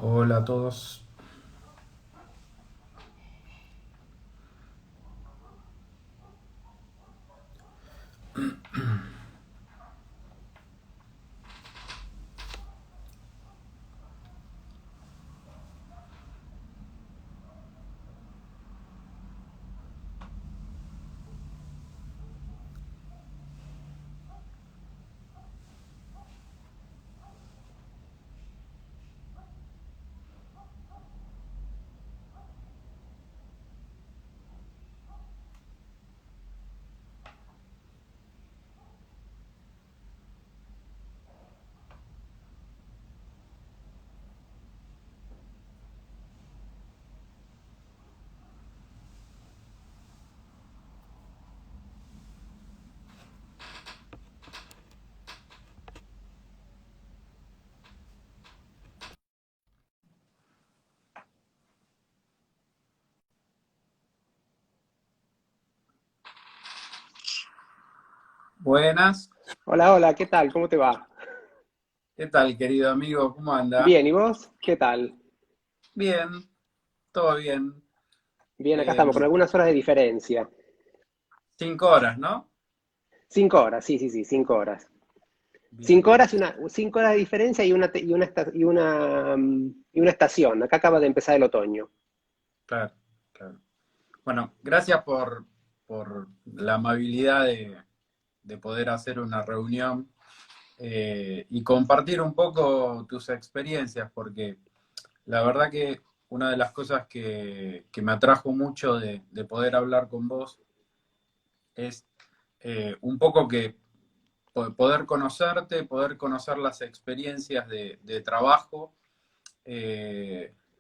Hola a todos. Buenas. Hola, hola, ¿qué tal? ¿Cómo te va? ¿Qué tal, querido amigo? ¿Cómo anda? Bien, ¿y vos? ¿Qué tal? Bien, todo bien. Bien, acá Eh, estamos, con algunas horas de diferencia. 5 horas, ¿no? 5 horas, sí, sí, sí, 5 horas. Bien, Cinco bien. horas y 5 horas de diferencia y una estación. Acá acaba de empezar el otoño. Claro, claro. Bueno, gracias por la amabilidad de poder hacer una reunión y compartir un poco tus experiencias, porque la verdad que una de las cosas que me atrajo mucho de poder hablar con vos es un poco que poder conocerte, poder conocer las experiencias de trabajo,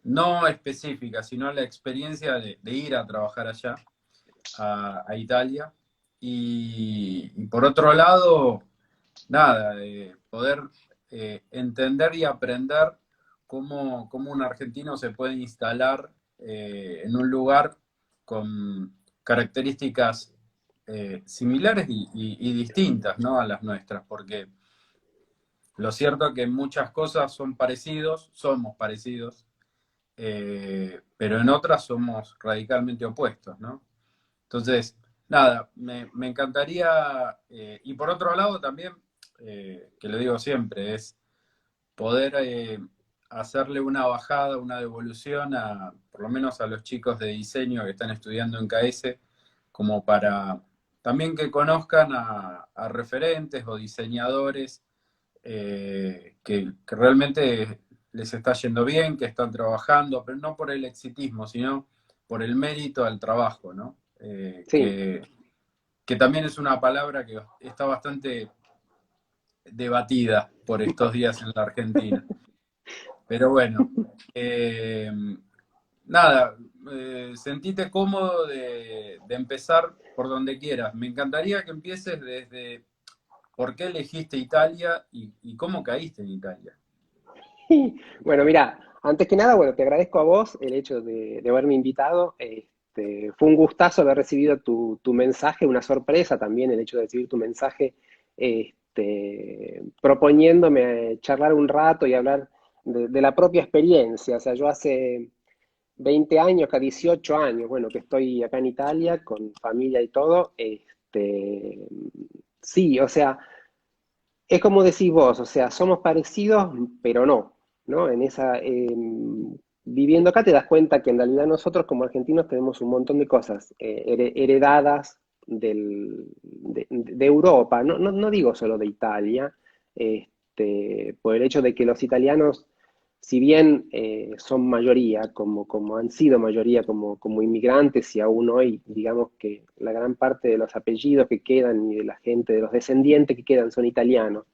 no específicas, sino la experiencia de ir a trabajar allá, a Italia. Y por otro lado, nada, poder entender y aprender cómo un argentino se puede instalar en un lugar con características similares y distintas, ¿no? A las nuestras, porque lo cierto es que en muchas cosas son parecidos, somos parecidos, pero en otras somos radicalmente opuestos, ¿no? Entonces, nada, me encantaría, y por otro lado también, que lo digo siempre, es poder hacerle una bajada, una devolución por lo menos a los chicos de diseño que están estudiando en KS, como para también que conozcan a referentes o diseñadores que realmente les está yendo bien, que están trabajando, pero no por el exitismo, sino por el mérito al trabajo, ¿no? Sí. Que también es una palabra que está bastante debatida por estos días en la Argentina. Pero bueno, eh, nada, sentite cómodo de empezar por donde quieras. Me encantaría que empieces desde por qué elegiste Italia y cómo caíste en Italia. Bueno, mira, antes que nada, bueno, te agradezco a vos el hecho de haberme invitado. Fue un gustazo haber recibido tu mensaje, una sorpresa también el hecho de recibir tu mensaje, proponiéndome charlar un rato y hablar de la propia experiencia. O sea, yo hace 20 años, casi 18 años, bueno, que estoy acá en Italia con familia y todo. Sí, o sea, es como decís vos, o sea, somos parecidos, pero no, ¿no? Viviendo acá te das cuenta que en realidad nosotros como argentinos tenemos un montón de cosas heredadas de Europa, no digo solo de Italia, por el hecho de que los italianos, si bien son mayoría, como han sido mayoría como inmigrantes y aún hoy, digamos que la gran parte de los apellidos que quedan y de la gente, de los descendientes que quedan son italianos,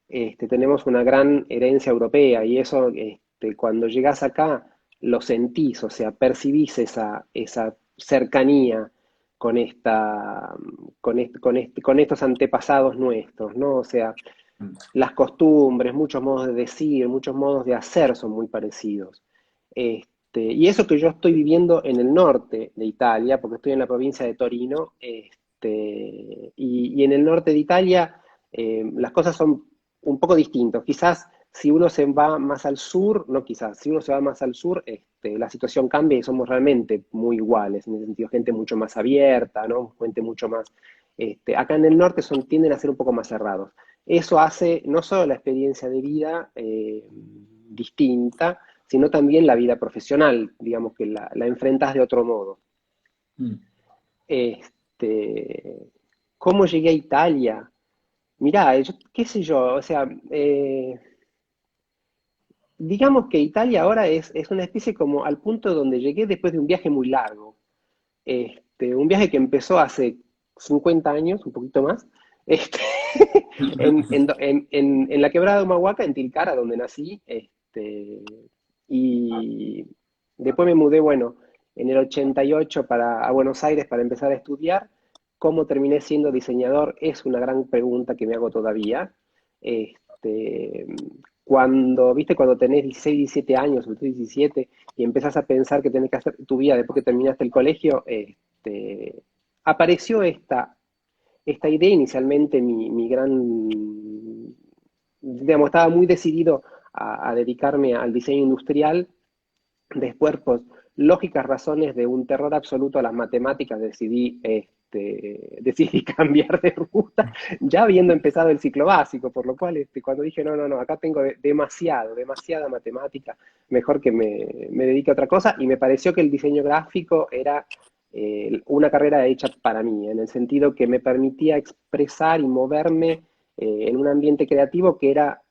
tenemos una gran herencia europea y eso, cuando llegás acá lo sentís, o sea, percibís esa cercanía con con estos antepasados nuestros, ¿no? O sea, las costumbres, muchos modos de decir, muchos modos de hacer son muy parecidos. Y eso que yo estoy viviendo en el norte de Italia, porque estoy en la provincia de Torino, y en el norte de Italia las cosas son un poco distintas. Quizás Si uno se va más al sur, no quizás, si uno se va más al sur, la situación cambia y somos realmente muy iguales, en el sentido, gente mucho más abierta, ¿no? Gente mucho más... acá en el norte tienden a ser un poco más cerrados. Eso hace no solo la experiencia de vida distinta, sino también la vida profesional, digamos que la enfrentas de otro modo. Mm. Este, ¿Cómo llegué a Italia? Mirá, qué sé yo, o sea, digamos que Italia ahora es una especie como al punto donde llegué después de un viaje muy largo. Un viaje que empezó hace 50 años, un poquito más, este, en la quebrada de Humahuaca, en Tilcara, donde nací, y después me mudé, bueno, en el 88 a Buenos Aires para empezar a estudiar. ¿Cómo terminé siendo diseñador? Es una gran pregunta que me hago todavía. Este, viste, cuando tenés 16, 17 años, o 17, y empezás a pensar que tenés que hacer tu vida después que terminaste el colegio, apareció esta idea inicialmente, mi gran, digamos, estaba muy decidido a dedicarme al diseño industrial. Después, por lógicas razones de un terror absoluto a las matemáticas, decidí cambiar de ruta, ya habiendo empezado el ciclo básico, por lo cual cuando dije, no, no, no, acá tengo demasiada matemática, mejor que me dedique a otra cosa, y me pareció que el diseño gráfico era una carrera hecha para mí, en el sentido que me permitía expresar y moverme en un ambiente creativo que era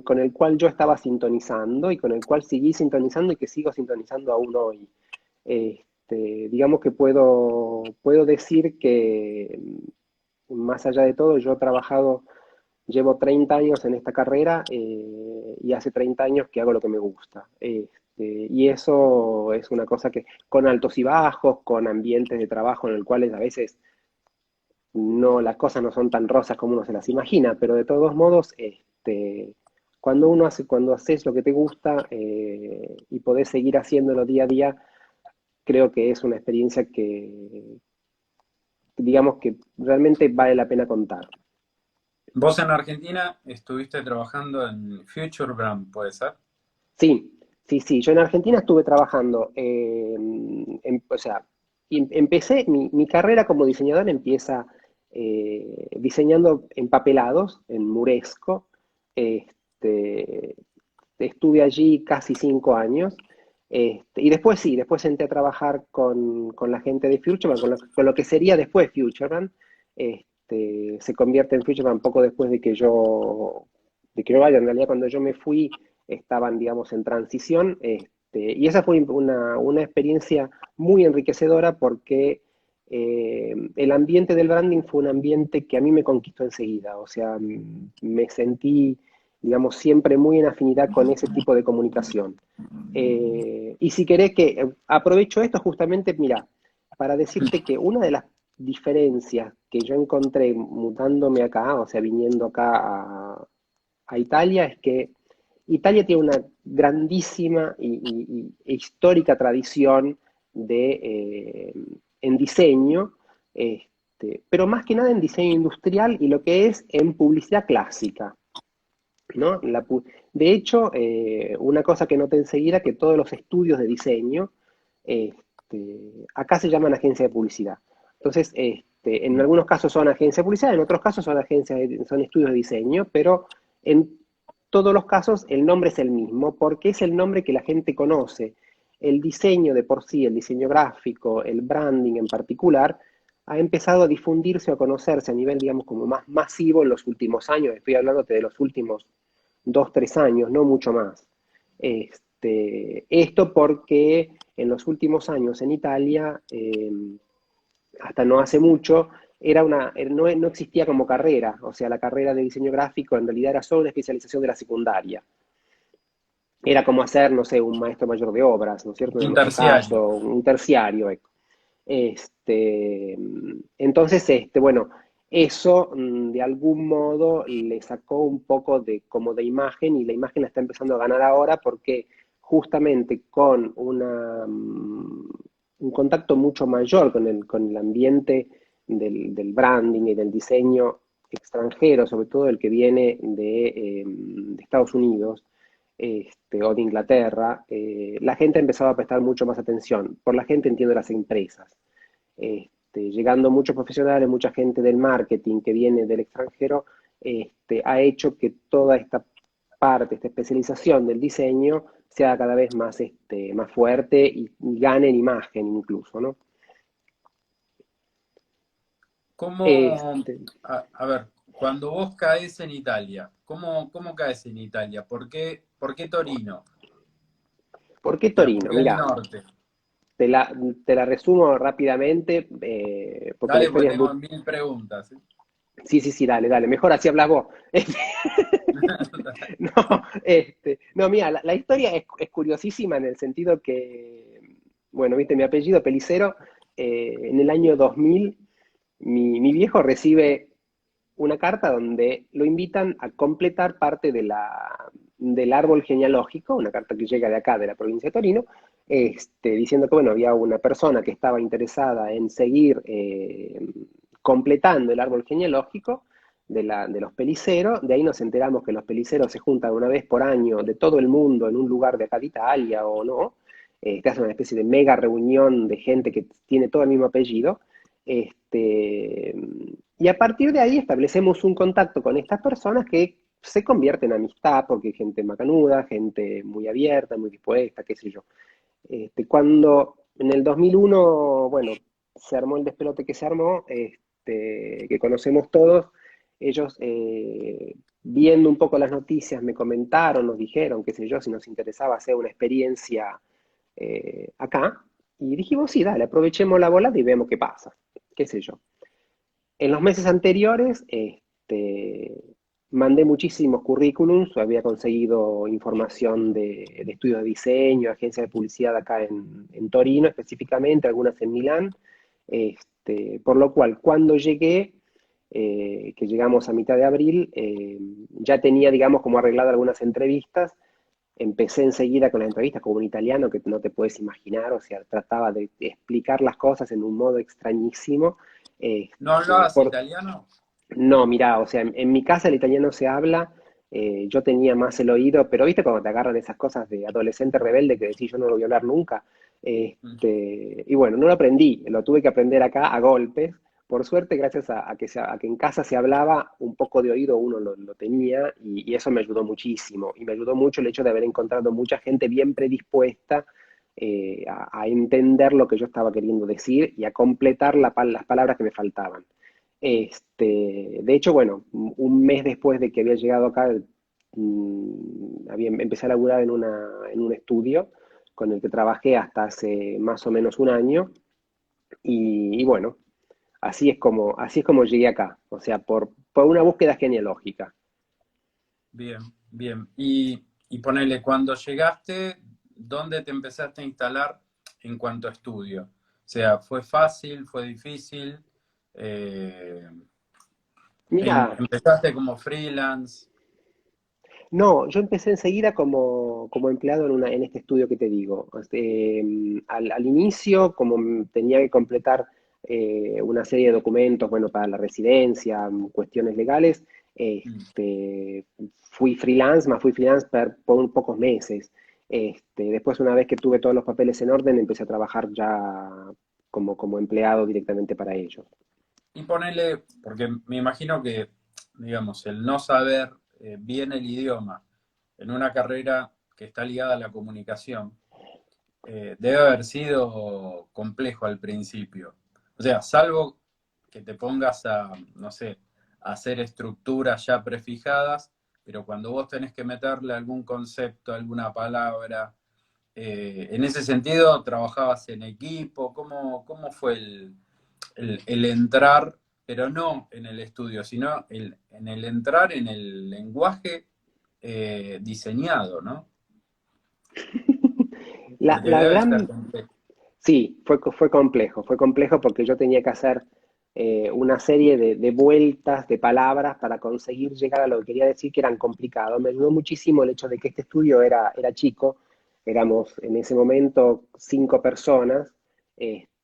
con el cual yo estaba sintonizando y con el cual seguí sintonizando y que sigo sintonizando aún hoy. Digamos que puedo decir que, más allá de todo, yo he trabajado, llevo 30 años en esta carrera y hace 30 años que hago lo que me gusta. Y eso es una cosa que, con altos y bajos, con ambientes de trabajo en el cuales a veces no, las cosas no son tan rosas como uno se las imagina, pero de todos modos, cuando haces lo que te gusta y podés seguir haciéndolo día a día, creo que es una experiencia que, digamos que realmente vale la pena contar. Vos en Argentina estuviste trabajando en Future Brand, ¿puede ser? Sí, sí, sí. Yo en Argentina estuve trabajando, o sea, empecé, mi carrera como diseñador empieza diseñando empapelados en Muresco. Este, Estuve allí casi 5 años. Y después sí, después entré a trabajar con la gente de Futureman, con lo que sería después Futureman. Se convierte en Futureman poco después de que yo vaya. En realidad, cuando yo me fui, estaban, digamos, en transición. Y esa fue una experiencia muy enriquecedora porque el ambiente del branding fue un ambiente que a mí me conquistó enseguida. O sea, me sentí, digamos, siempre muy en afinidad con ese tipo de comunicación. Y si querés que aprovecho esto justamente, mira, para decirte que una de las diferencias que yo encontré mudándome acá, o sea, viniendo acá a Italia, es que Italia tiene una grandísima e histórica tradición en diseño, pero más que nada en diseño industrial y lo que es en publicidad clásica. ¿No? De hecho, una cosa que noté enseguida, que todos los estudios de diseño, acá se llaman agencia de publicidad. Entonces, en algunos casos son agencias de publicidad, en otros casos son estudios de diseño, pero en todos los casos el nombre es el mismo, porque es el nombre que la gente conoce. El diseño de por sí, el diseño gráfico, el branding en particular, ha empezado a difundirse o a conocerse a nivel, digamos, como más masivo en los últimos años. Estoy hablándote de los últimos 2, 3 años, no mucho más. Esto porque en los últimos años en Italia, hasta no hace mucho, no existía como carrera, o sea, la carrera de diseño gráfico en realidad era solo una especialización de la secundaria. Era como hacer, no sé, un maestro mayor de obras, ¿no es cierto? En Un nuestro terciario. caso, un terciario. Entonces, bueno, eso de algún modo le sacó un poco como de imagen, y la imagen la está empezando a ganar ahora porque justamente con un contacto mucho mayor con el ambiente del branding y del diseño extranjero, sobre todo el que viene de Estados Unidos, o de Inglaterra, la gente empezaba a prestar mucho más atención. Por la gente entiendo las empresas. Llegando muchos profesionales, mucha gente del marketing que viene del extranjero, ha hecho que toda esta parte, esta especialización del diseño sea cada vez más, más fuerte y gane en imagen incluso, ¿no? ¿Cómo, Este, a ver, cuando vos caes en Italia, ¿cómo caes en Italia? Por qué Torino? ¿Por qué O sea, ¿por Torino? qué el Mira, norte? te la, te la resumo rápidamente, porque la Dale, pues historia es muy... tengo 1000 preguntas. ¿Eh? Sí, sí, sí, dale, dale, mejor así hablas vos. No, no, mira, la historia es curiosísima en el sentido que, bueno, viste, mi apellido Pelicero, en el año 2000, mi viejo recibe una carta donde lo invitan a completar parte del árbol genealógico, una carta que llega de acá, de la provincia de Torino, diciendo que, bueno, había una persona que estaba interesada en seguir completando el árbol genealógico de los peliceros. De ahí nos enteramos que los peliceros se juntan una vez por año de todo el mundo en un lugar de acá de Italia o no, que hacen una especie de mega reunión de gente que tiene todo el mismo apellido. Este, y a partir de ahí establecemos un contacto con estas personas que se convierten en amistad, porque hay gente macanuda, gente muy abierta, muy dispuesta, qué sé yo. Cuando en el 2001, bueno, se armó el despelote que se armó, que conocemos todos, ellos, viendo un poco las noticias, me comentaron, nos dijeron, qué sé yo, si nos interesaba hacer una experiencia acá, y dijimos, sí, dale, aprovechemos la volada y vemos qué pasa, qué sé yo. En los meses anteriores, mandé muchísimos currículums, había conseguido información de estudios de diseño, agencias de publicidad acá en Torino específicamente, algunas en Milán, por lo cual cuando llegué, que llegamos a mitad de abril, ya tenía, digamos, como arreglado algunas entrevistas. Empecé enseguida con las entrevistas como un italiano que no te puedes imaginar, o sea, trataba de explicar las cosas en un modo extrañísimo. ¿No hablabas Por, italiano? no, mirá, o sea, en mi casa el italiano se habla, yo tenía más el oído, pero viste cuando te agarran esas cosas de adolescente rebelde que decís yo no lo voy a hablar nunca. Mm. Y bueno, no lo aprendí, lo tuve que aprender acá a golpes. Por suerte, gracias a que en casa se hablaba, un poco de oído uno lo tenía y eso me ayudó muchísimo. Y me ayudó mucho el hecho de haber encontrado mucha gente bien predispuesta a entender lo que yo estaba queriendo decir y a completar las palabras que me faltaban. De hecho, bueno, un mes después de que había llegado acá, empecé a laburar en un estudio con el que trabajé hasta hace más o menos un año y bueno, así es como llegué acá, o sea, por una búsqueda genealógica. Bien, bien. Y ponele, cuando llegaste, ¿dónde te empezaste a instalar en cuanto a estudio? O sea, ¿fue fácil, fue difícil? Eh, Mira, ¿Empezaste como freelance? no, yo empecé enseguida como empleado en este estudio que te digo. Al inicio, como tenía que completar una serie de documentos, bueno, para la residencia, cuestiones legales, Mm. fui freelance por pocos meses. Después, una vez que tuve todos los papeles en orden, empecé a trabajar ya como empleado directamente para ellos. Y ponele, porque me imagino que, digamos, el no saber bien el idioma en una carrera que está ligada a la comunicación, debe haber sido complejo al principio. O sea, salvo que te pongas a, no sé, a hacer estructuras ya prefijadas, pero cuando vos tenés que meterle algún concepto, alguna palabra, en ese sentido, ¿trabajabas en equipo? ¿Cómo fue el entrar, pero no en el estudio, sino en el entrar en el lenguaje diseñado, ¿no? Porque La debe ser gran, complejo. Sí, fue complejo porque yo tenía que hacer una serie de vueltas, de palabras para conseguir llegar a lo que quería decir que eran complicados. Me ayudó muchísimo el hecho de que este estudio era chico, éramos en ese momento 5 personas,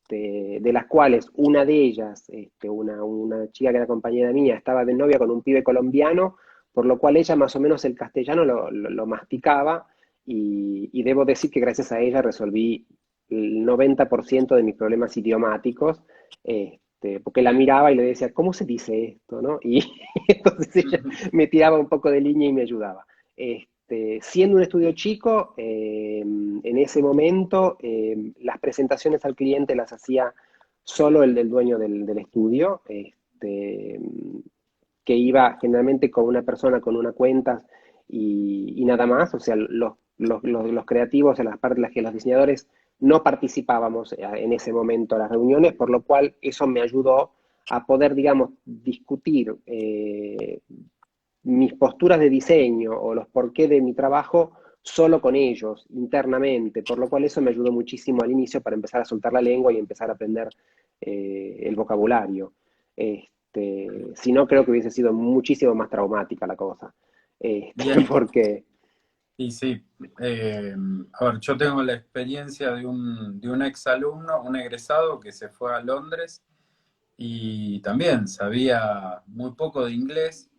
de las cuales una de ellas, una chica que era compañera mía, estaba de novia con un pibe colombiano, por lo cual ella más o menos el castellano lo masticaba, y debo decir que gracias a ella resolví el 90% de mis problemas idiomáticos, porque la miraba y le decía, ¿cómo se dice esto? ¿No? Y entonces ella me tiraba un poco de línea y me ayudaba. Siendo un estudio chico, en ese momento las presentaciones al cliente las hacía solo el del dueño del estudio, que iba generalmente con una persona con una cuenta y nada más. O sea, los creativos, en las partes en las que los diseñadores no participábamos en ese momento en las reuniones, por lo cual eso me ayudó a poder, digamos, discutir mis posturas de diseño o los porqué de mi trabajo solo con ellos, internamente, por lo cual eso me ayudó muchísimo al inicio para empezar a soltar la lengua y empezar a aprender el vocabulario. Si no, creo que hubiese sido muchísimo más traumática la cosa. Bien, Porque, y sí, a ver, yo tengo la experiencia de un exalumno, un egresado que se fue a Londres y también sabía muy poco de inglés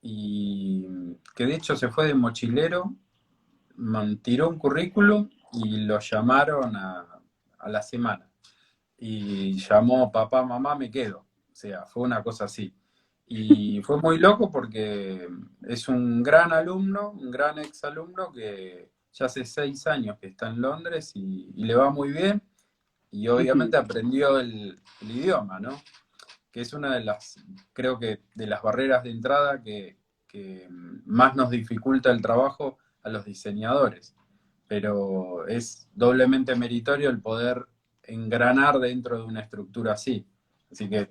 y que de hecho se fue de mochilero, tiró un currículum y lo llamaron a la semana. Y llamó papá, mamá, me quedo. O sea, fue una cosa así. Y fue muy loco porque es un gran alumno, un gran exalumno que ya hace 6 años que está en Londres y le va muy bien. Y obviamente aprendió el idioma, ¿no? Que es una de las, creo que, de las barreras de entrada que más nos dificulta el trabajo a los diseñadores. Pero es doblemente meritorio el poder engranar dentro de una estructura así. Así que,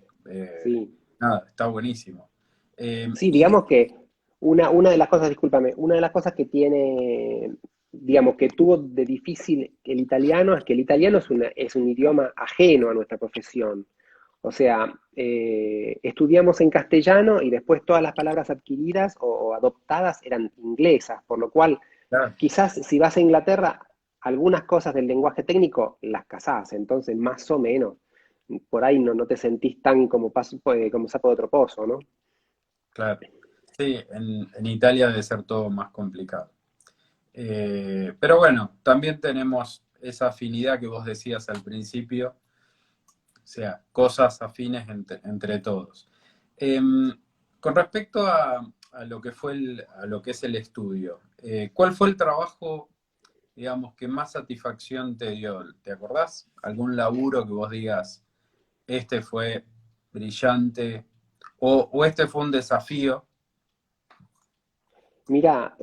sí. nada, está buenísimo. Sí, Y digamos que una de las cosas, discúlpame, una de las cosas que tiene, digamos, que tuvo de difícil el italiano es que el italiano es un idioma ajeno a nuestra profesión. O sea, estudiamos en castellano y después todas las palabras adquiridas o adoptadas eran inglesas, por lo cual claro, quizás si vas a Inglaterra, algunas cosas del lenguaje técnico las casás, entonces más o menos, por ahí no te sentís tan como sapo de otro pozo, ¿no? claro. Sí, en Italia debe ser todo más complicado. Pero bueno, también tenemos esa afinidad que vos decías al principio, o sea, cosas afines entre todos. Eh, con respecto a lo que fue a lo que es el estudio, ¿cuál fue el trabajo, digamos, que más satisfacción te dio? ¿Te acordás? ¿Algún laburo que vos digas, este fue brillante o este fue un desafío? Mira,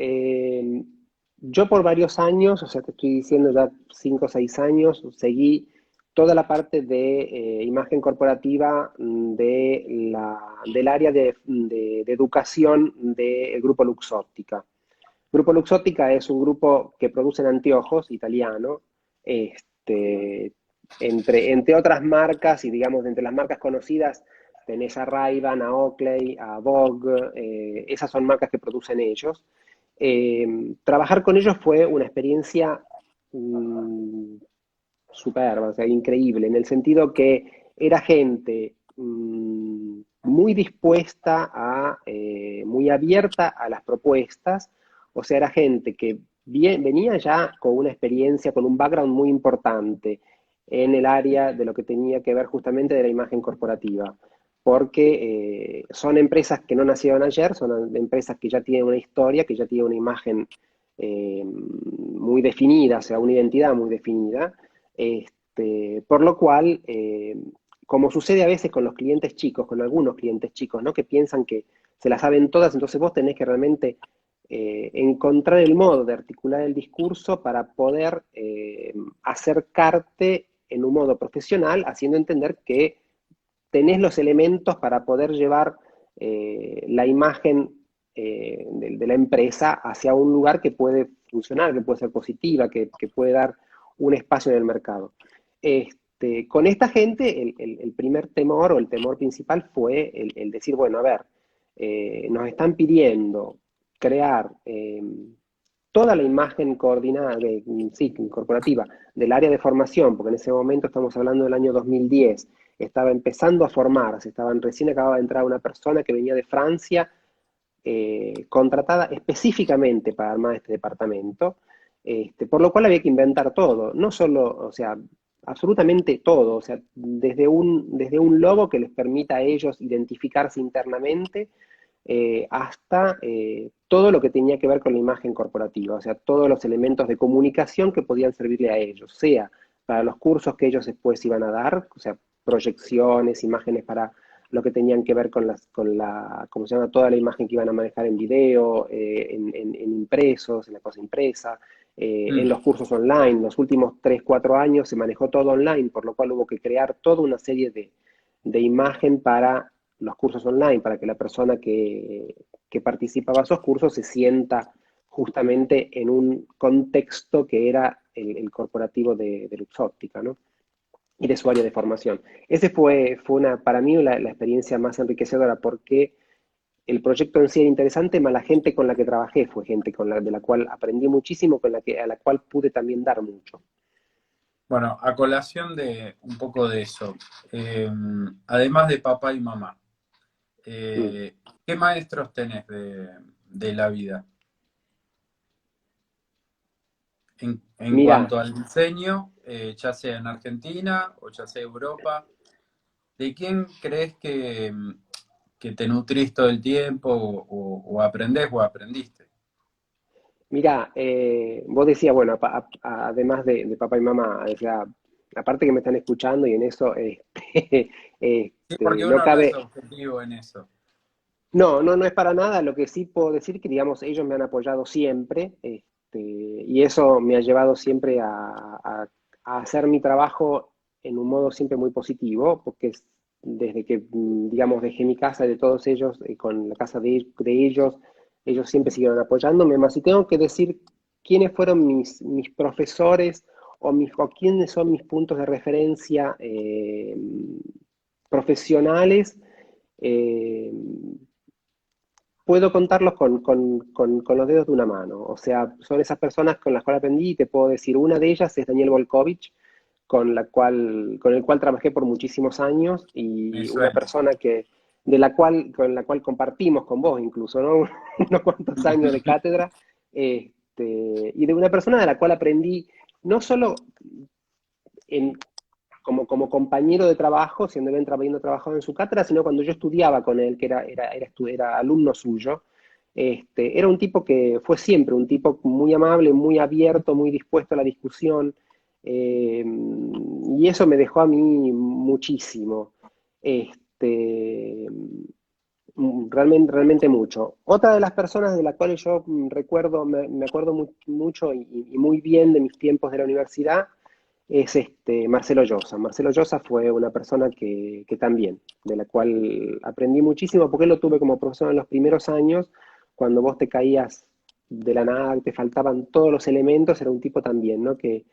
yo por varios años, o sea, te estoy diciendo ya 5 o 6 años, seguí toda la parte de imagen corporativa del área de educación del grupo Luxottica. Grupo Luxottica es un grupo que produce anteojos italiano, este, entre otras marcas, y digamos, entre las marcas conocidas tenés a Ray-Ban, a Oakley, a Vogue, esas son marcas que producen ellos. Trabajar con ellos fue una experiencia mm, superba, o sea, increíble, en el sentido que era gente muy dispuesta muy abierta a las propuestas. O sea, era gente que venía ya con una experiencia, con un background muy importante en el área de lo que tenía que ver justamente de la imagen corporativa, porque son empresas que no nacieron ayer, son empresas que ya tienen una historia, que ya tienen una imagen muy definida, o sea, una identidad muy definida. Por lo cual, como sucede a veces con los clientes chicos, con algunos clientes chicos, ¿no? Que piensan que se las saben todas, entonces vos tenés que realmente encontrar el modo de articular el discurso para poder acercarte en un modo profesional, haciendo entender que tenés los elementos para poder llevar la imagen de la empresa hacia un lugar que puede funcionar, que puede ser positiva, que puede dar un espacio en el mercado. Con esta gente, el primer temor o el temor principal fue el decir, bueno, a ver, nos están pidiendo crear toda la imagen coordinada, sí, corporativa, del área de formación, porque en ese momento estamos hablando del año 2010, estaba empezando a formarse, recién acababa de entrar una persona que venía de Francia, contratada específicamente para armar este departamento, por lo cual había que inventar todo, no solo, o sea, absolutamente todo, o sea, desde un logo que les permita a ellos identificarse internamente, hasta todo lo que tenía que ver con la imagen corporativa, o sea, todos los elementos de comunicación que podían servirle a ellos, sea para los cursos que ellos después iban a dar, o sea, proyecciones, imágenes para lo que tenían que ver ¿cómo se llama? Toda la imagen que iban a manejar en video, en impresos, en la cosa impresa, en Mm. los cursos online. Los últimos 3 4 años se manejó todo online, por lo cual hubo que crear toda una serie de imagen para los cursos online, para que la persona que participaba de esos cursos se sienta justamente en un contexto que era el corporativo de Luxóptica, ¿no? Y de su área de formación. Ese fue para mí la experiencia más enriquecedora, porque el proyecto en sí era interesante, más la gente con la que trabajé fue gente de la cual aprendí muchísimo, a la cual pude también dar mucho. Bueno, a colación de un poco de eso, eh, además de papá y mamá, Mm. eh, ¿qué maestros tenés de la vida? En Mira, cuanto al diseño, ya sea en Argentina o ya sea Europa, ¿de quién crees que te nutrís todo el tiempo o aprendés o aprendiste? mira, vos decías, bueno, además de papá y mamá, o sea, aparte que me están escuchando y en eso, Sí, porque no uno no es cabe, objetivo en eso. no, no, no es para nada. Lo que sí puedo decir que, digamos, ellos me han apoyado siempre, y eso me ha llevado siempre a hacer mi trabajo en un modo siempre muy positivo, porque desde que, digamos, dejé mi casa de todos ellos, con la casa de ellos siempre siguieron apoyándome. Más si tengo que decir quiénes fueron mis profesores o quiénes son mis puntos de referencia profesionales, eh, puedo contarlos con los dedos de una mano. O sea, son esas personas con las cuales aprendí, y te puedo decir, una de ellas es Daniel Volkovich, con el cual trabajé por muchísimos años, Me y una suena. persona con la cual compartimos con vos incluso, ¿no? Unos cuantos años de cátedra, y de una persona de la cual aprendí no solo en, como compañero de trabajo, siendo él habiendo trabajado en su cátedra, sino cuando yo estudiaba con él, que era alumno suyo. Era un tipo que fue siempre un tipo muy amable, muy abierto, muy dispuesto a la discusión, y eso me dejó a mí muchísimo. Este, realmente, realmente mucho. Otra de las personas de las cuales yo recuerdo, me acuerdo mucho y muy bien de mis tiempos de la universidad, es Marcelo Llosa. Marcelo Llosa fue una persona que también, de la cual aprendí muchísimo, porque él lo tuve como profesor en los primeros años, cuando vos te caías de la nada, te faltaban todos los elementos. Era un tipo también, ¿no? Que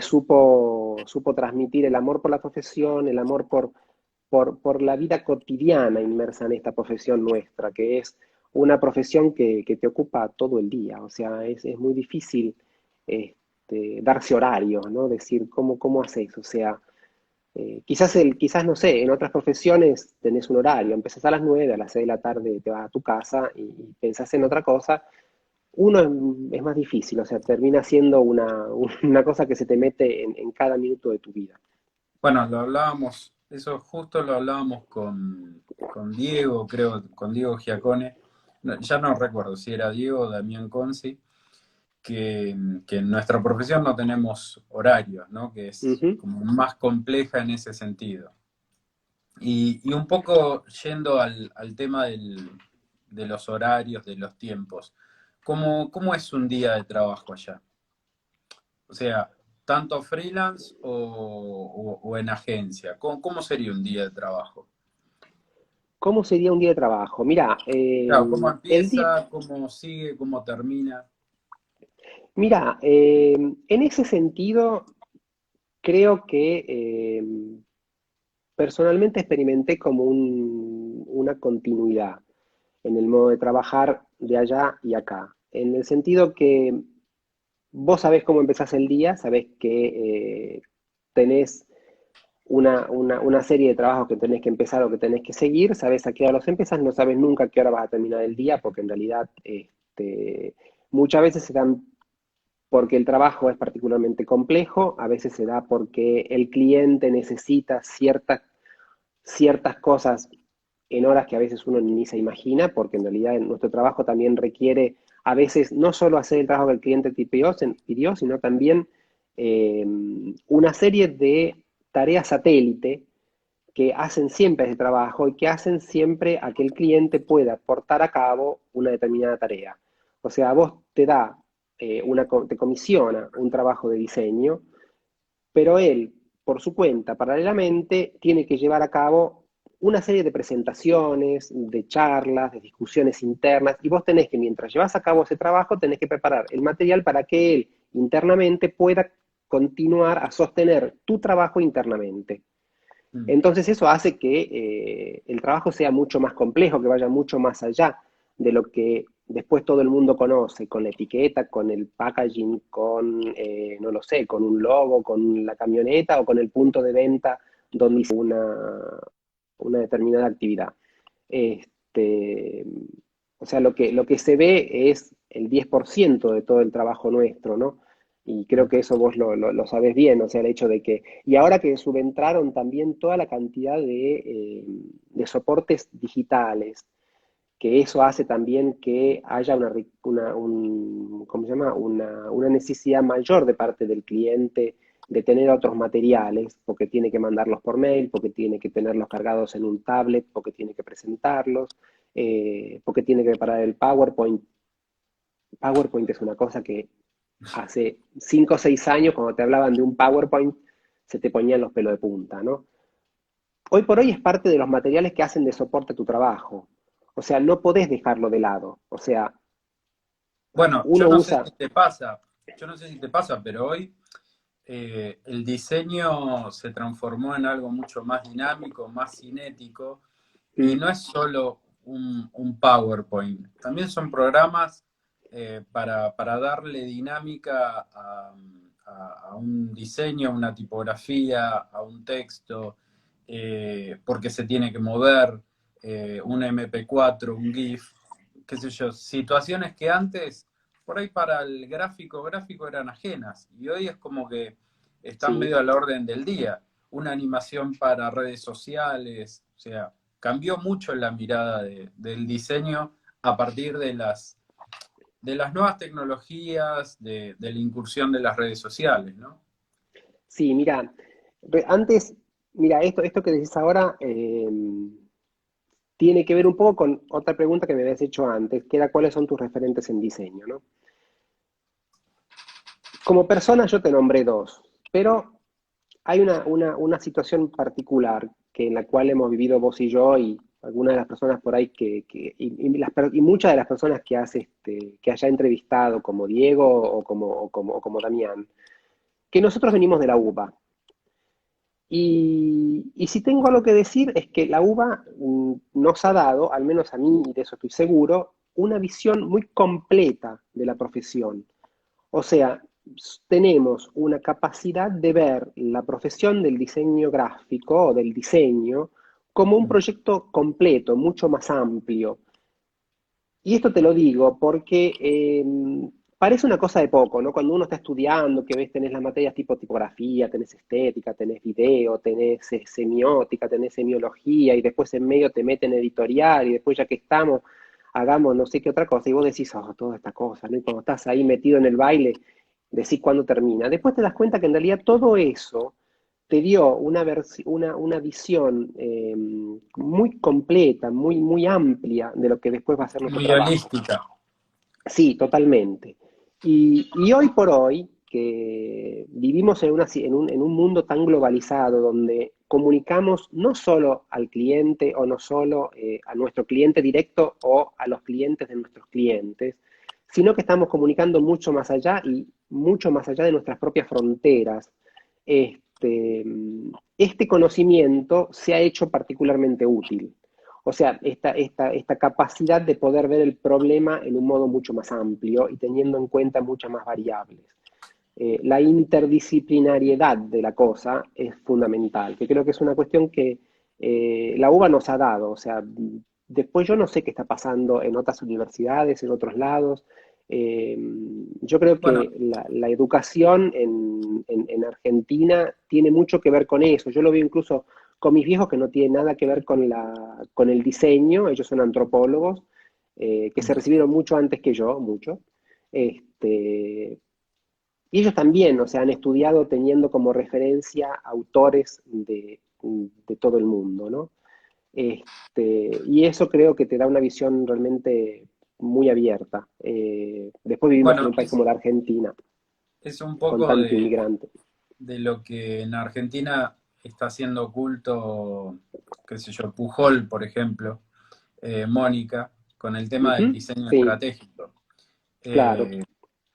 supo transmitir el amor por la profesión, el amor por la vida cotidiana inmersa en esta profesión nuestra, que es una profesión que te ocupa todo el día. O sea, es muy difícil darse horarios, ¿no? Decir, ¿cómo haces? O sea, quizás, no sé, en otras profesiones tenés un horario, empezás a las 9, a las 6 de la tarde te vas a tu casa y pensás en otra cosa. Uno es más difícil, o sea, termina siendo una cosa que se te mete en cada minuto de tu vida. Bueno, lo hablábamos, eso justo lo hablábamos con Diego, creo, con Diego Giacone. Ya no recuerdo si era Diego o Damián Conci, que en nuestra profesión no tenemos horarios, ¿no? Que es Ujú. como más compleja en ese sentido. Y un poco yendo al tema de los horarios, de los tiempos, ¿cómo es un día de trabajo allá? O sea, tanto freelance o en agencia. ¿Cómo sería un día de trabajo? ¿Cómo sería un día de trabajo? Mira, Claro, ¿cómo empieza? ¿Cómo sigue? ¿Cómo termina? en ese sentido, creo que personalmente experimenté como una continuidad en el modo de trabajar de allá y acá, en el sentido que vos sabés cómo empezás el día, sabés que tenés una serie de trabajos que tenés que empezar o que tenés que seguir, sabés a qué hora los empezás, no sabes nunca a qué hora vas a terminar el día, porque en realidad muchas veces se dan porque el trabajo es particularmente complejo, a veces se da porque el cliente necesita ciertas cosas en horas que a veces uno ni se imagina, porque en realidad nuestro trabajo también requiere a veces no solo hacer el trabajo que el cliente pidió, sino también una serie de tareas satélite que hacen siempre ese trabajo y que hacen siempre a que el cliente pueda portar a cabo una determinada tarea. O sea, a vos te da, te comisiona un trabajo de diseño, pero él, por su cuenta, paralelamente, tiene que llevar a cabo una serie de presentaciones, de charlas, de discusiones internas, y vos tenés que, mientras llevas a cabo ese trabajo, tenés que preparar el material para que él internamente pueda continuar a sostener tu trabajo internamente. Mm. Entonces eso hace que el trabajo sea mucho más complejo, que vaya mucho más allá de lo que después todo el mundo conoce, con la etiqueta, con el packaging, con, no lo sé, con un logo, con la camioneta o con el punto de venta donde hizo una determinada actividad. Este, o sea, lo que se ve es el 10% de todo el trabajo nuestro, ¿no? Y creo Mm. que eso vos lo sabés bien, o sea, el hecho de que, y ahora que subentraron también toda la cantidad de soportes digitales, que eso hace también que haya ¿cómo se llama? Una necesidad mayor de parte del cliente de tener otros materiales, porque tiene que mandarlos por mail, porque tiene que tenerlos cargados en un tablet, porque tiene que presentarlos, porque tiene que preparar el PowerPoint. PowerPoint es una cosa que hace 5 o 6 años, cuando te hablaban de un PowerPoint, se te ponían los pelos de punta, ¿no? Hoy por hoy es parte de los materiales que hacen de soporte a tu trabajo. O sea, no podés dejarlo de lado. O sea, Bueno, uno usa, yo no sé si te pasa, pero hoy el diseño se transformó en algo mucho más dinámico, más cinético, y mm, no es solo un PowerPoint, también son programas para darle dinámica a un diseño, a una tipografía, a un texto, porque se tiene que mover un MP4, un GIF, qué sé yo, situaciones que antes por ahí para el gráfico eran ajenas, y hoy es como que están sí, medio a la orden del día. Una animación para redes sociales, o sea, cambió mucho la mirada del diseño a partir de las nuevas tecnologías, de la incursión de las redes sociales, ¿no? sí, mira, antes, mira, esto que decís ahora tiene que ver un poco con otra pregunta que me habías hecho antes, que era cuáles son tus referentes en diseño, ¿no? Como persona yo te nombré dos, pero hay una situación particular que en la cual hemos vivido vos y yo y algunas de las personas por ahí y muchas de las personas que haya entrevistado, como Diego o como Damián, que nosotros venimos de la UBA. Y si tengo algo que decir es que la UBA nos ha dado, al menos a mí, y de eso estoy seguro, una visión muy completa de la profesión. O sea, tenemos una capacidad de ver la profesión del diseño gráfico o del diseño como un proyecto completo, mucho más amplio. Y esto te lo digo porque parece una cosa de poco, ¿no? Cuando uno está estudiando, que ves, tenés las materias tipo tipografía, tenés estética, tenés video, tenés semiótica, tenés semiología, y después en medio te meten editorial, y después ya que estamos, hagamos no sé qué otra cosa, y vos decís, oh, toda esta cosa, ¿no? Y cuando estás ahí metido en el baile, decís cuándo termina. Después te das cuenta que en realidad todo eso te dio una visión muy completa, muy amplia de lo que después va a ser nuestro Muy trabajo. holística. Sí, totalmente. Y hoy por hoy, que vivimos en un mundo tan globalizado, donde comunicamos no solo al cliente o no solo a nuestro cliente directo o a los clientes de nuestros clientes, sino que estamos comunicando mucho más allá y mucho más allá de nuestras propias fronteras. Este, este conocimiento se ha hecho particularmente útil. O sea, esta capacidad de poder ver el problema en un modo mucho más amplio y teniendo en cuenta muchas más variables. la interdisciplinariedad de la cosa es fundamental, que creo que es una cuestión que la UBA nos ha dado, o sea, después yo no sé qué está pasando en otras universidades, en otros lados. Eh, yo creo Bueno, que la educación en Argentina tiene mucho que ver con eso. Yo lo veo incluso con mis viejos que no tienen nada que ver con el diseño, ellos son antropólogos, que se recibieron mucho antes que yo, mucho. Este, y ellos también, o sea, han estudiado teniendo como referencia autores de todo el mundo, ¿no? Y eso creo que te da una visión realmente muy abierta. Después vivimos en bueno, un país como la Argentina, es un con poco tanto inmigrante. de lo que en Argentina está haciendo oculto, qué sé yo, Pujol, por ejemplo, Mónica, con el tema del Ujú, diseño sí, estratégico. claro,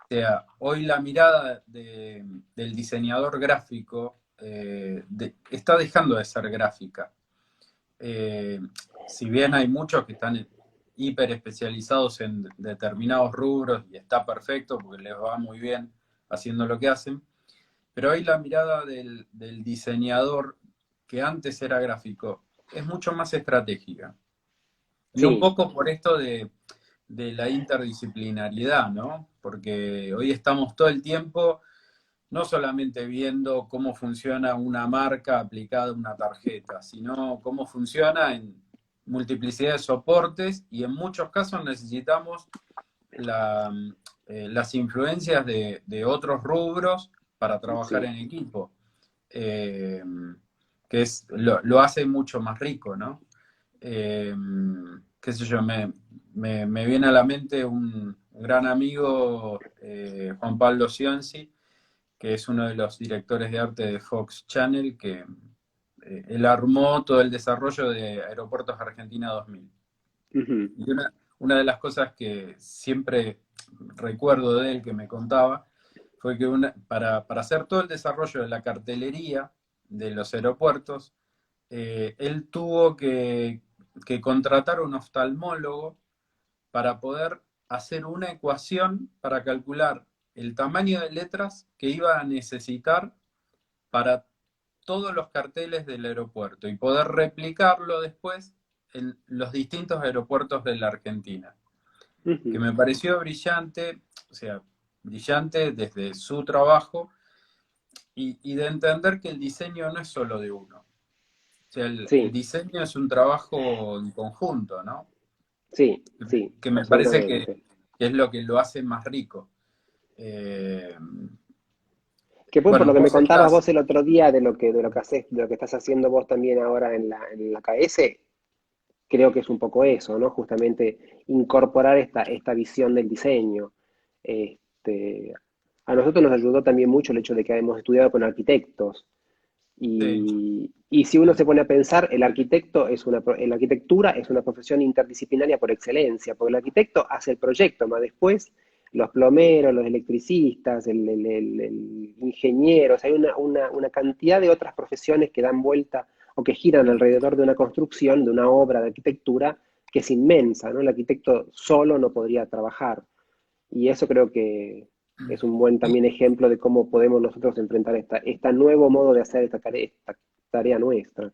O sea, hoy la mirada del diseñador gráfico está dejando de ser gráfica. Eh, si bien hay muchos que están hiper especializados en determinados rubros y está perfecto porque les va muy bien haciendo lo que hacen, pero hoy la mirada del diseñador que antes era gráfico es mucho más estratégica. Y un sí, poco por esto de la interdisciplinariedad, ¿no? Porque hoy estamos todo el tiempo no solamente viendo cómo funciona una marca aplicada a una tarjeta, sino cómo funciona en multiplicidad de soportes y en muchos casos necesitamos la, las influencias de otros rubros para trabajar sí. en equipo, eh, que lo hace mucho más rico, ¿no? Eh, qué sé yo, me viene a la mente un gran amigo, Juan Pablo Cionzi, que es uno de los directores de arte de Fox Channel, que él armó todo el desarrollo de Aeropuertos Argentina 2000. Ujú, Y una de las cosas que siempre recuerdo de él que me contaba fue que para hacer todo el desarrollo de la cartelería de los aeropuertos, él tuvo que contratar un oftalmólogo para poder hacer una ecuación para calcular el tamaño de letras que iba a necesitar para todos los carteles del aeropuerto y poder replicarlo después en los distintos aeropuertos de la Argentina, que ujú, me pareció brillante, o sea, brillante desde su trabajo y de entender que el diseño no es solo de uno. O sea, el sí, diseño es un trabajo en conjunto, ¿no? sí, sí, Que me parece absolutamente. que es lo que lo hace más rico. Eh, Que fue por lo bueno, que me vos contabas estás, vos el otro día de lo que haces, de lo que estás haciendo vos también ahora en la KS, creo que es un poco eso, ¿no? Justamente incorporar esta visión del diseño. Este, a nosotros nos ayudó también mucho el hecho de que hemos estudiado con arquitectos. sí, Y si uno se pone a pensar, la arquitectura es una profesión interdisciplinaria por excelencia, porque el arquitecto hace el proyecto, más después los plomeros, los electricistas, el ingeniero, o sea, hay una cantidad de otras profesiones que dan vuelta o que giran alrededor de una construcción, de una obra de arquitectura, que es inmensa, ¿no? El arquitecto solo no podría trabajar. Y eso creo que es un buen y, también ejemplo de cómo podemos nosotros enfrentar esta nuevo modo de hacer esta tarea nuestra.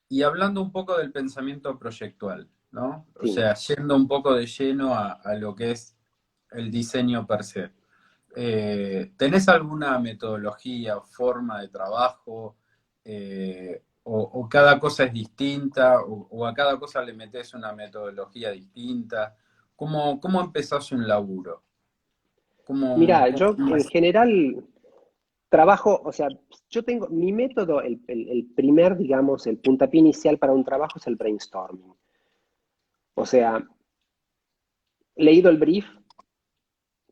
y hablando un poco del pensamiento proyectual, ¿no? O Sí. sea, yendo un poco de lleno a lo que es el diseño per se. ¿Tenés alguna metodología o forma de trabajo? O cada cosa es distinta? O a cada cosa le metés una metodología distinta? ¿Cómo empezás un laburo? Mira, Cómo yo en es? general trabajo, o sea, yo tengo mi método, el primer, digamos, el puntapié inicial para un trabajo es el brainstorming. O sea, leído el brief,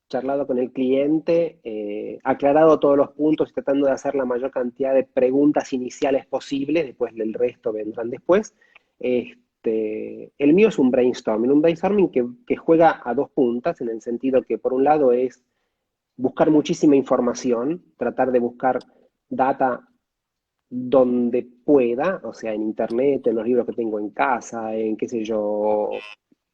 charlado con el cliente, aclarado todos los puntos y tratando de hacer la mayor cantidad de preguntas iniciales posibles, después el resto vendrán después. El mío es un brainstorming que juega a dos puntas, en el sentido que por un lado es buscar muchísima información, tratar de buscar data donde pueda, o sea, en internet, en los libros que tengo en casa, en qué sé yo,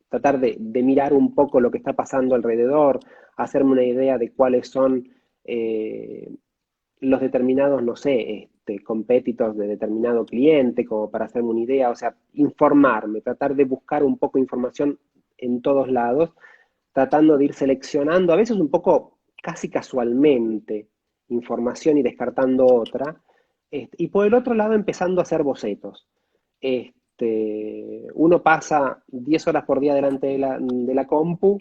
tratar de mirar un poco lo que está pasando alrededor, hacerme una idea de cuáles son los determinados, no sé, competitors de determinado cliente, como para hacerme una idea, o sea, informarme, tratar de buscar un poco de información en todos lados, tratando de ir seleccionando, a veces un poco casi casualmente, información y descartando otra, y por el otro lado empezando a hacer bocetos. Uno pasa 10 horas por día delante de la compu,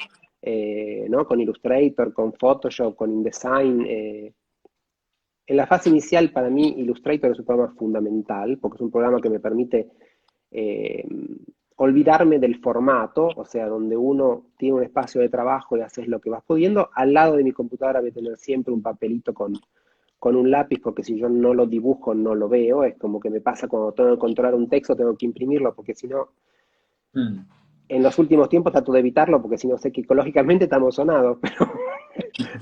¿no? Con Illustrator, con Photoshop, con InDesign. En la fase inicial, para mí, Illustrator es un programa fundamental, porque es un programa que me permite eh, olvidarme del formato, o sea, donde uno tiene un espacio de trabajo y haces lo que vas pudiendo. Al lado de mi computadora voy a tener siempre un papelito con un lápiz, porque si yo no lo dibujo, no lo veo. Es como que me pasa cuando tengo que controlar un texto, tengo que imprimirlo, porque si no, Mm. en los últimos tiempos trato de evitarlo, porque si no sé que ecológicamente estamos sonados, pero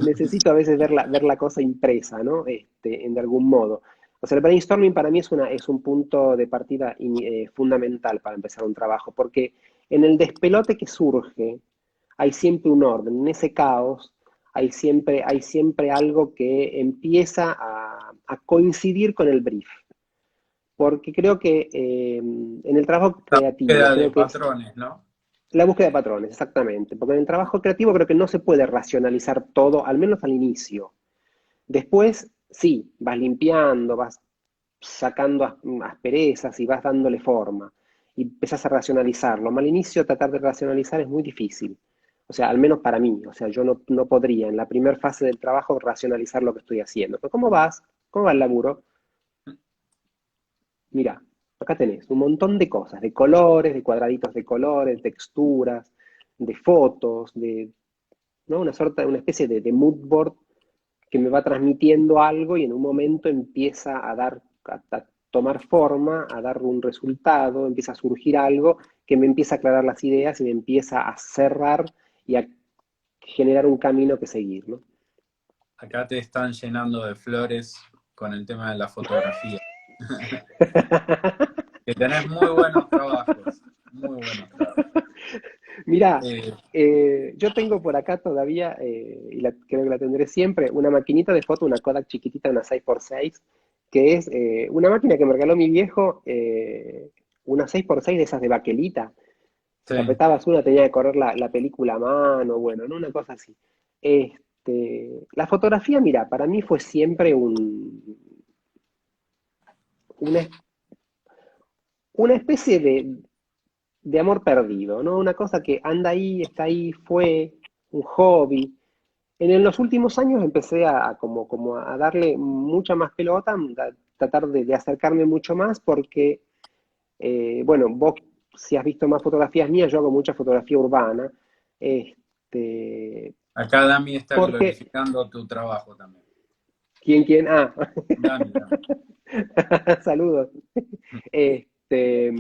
necesito a veces ver la cosa impresa, ¿no? De algún modo. O sea, el brainstorming para mí es un punto de partida fundamental para empezar un trabajo, porque en el despelote que surge hay siempre un orden, en ese caos hay siempre algo que empieza a coincidir con el brief, porque creo que en el trabajo La creativo, búsqueda de creo que es patrones, ¿no? la búsqueda de patrones, exactamente, porque en el trabajo creativo creo que no se puede racionalizar todo, al menos al inicio. Después, sí, vas limpiando, vas sacando asperezas y vas dándole forma y empezás a racionalizarlo. Al inicio tratar de racionalizar es muy difícil. O sea, al menos para mí. O sea, yo no podría en la primera fase del trabajo racionalizar lo que estoy haciendo. Pero ¿cómo vas? ¿Cómo va el laburo? Mira, acá tenés un montón de cosas, de colores, de cuadraditos de colores, texturas, de fotos, ¿no? Una especie de mood board que me va transmitiendo algo y en un momento empieza a tomar forma, a dar un resultado, empieza a surgir algo que me empieza a aclarar las ideas y me empieza a cerrar y a generar un camino que seguir, ¿no? Acá te están llenando de flores con el tema de la fotografía. Que tenés muy buenos trabajos, muy buenos trabajos. Mira, Eh, yo tengo por acá todavía, y creo que la tendré siempre, una maquinita de foto, una Kodak chiquitita, una 6x6, que es una máquina que me regaló mi viejo, una 6x6 de esas de baquelita. sí, Si apretabas una tenía que correr la película a mano, bueno, ¿no? Una cosa así. La fotografía, mira, para mí fue siempre una, una especie de amor perdido, ¿no? Una cosa que anda ahí, está ahí, fue un hobby. En los últimos años empecé como a darle mucha más pelota, a tratar de acercarme mucho más porque, bueno, vos si has visto más fotografías mías, yo hago mucha fotografía urbana, este, acá Dami está porque, glorificando tu trabajo también. ¿quién? Ah, Dami, Dami. saludos. Este,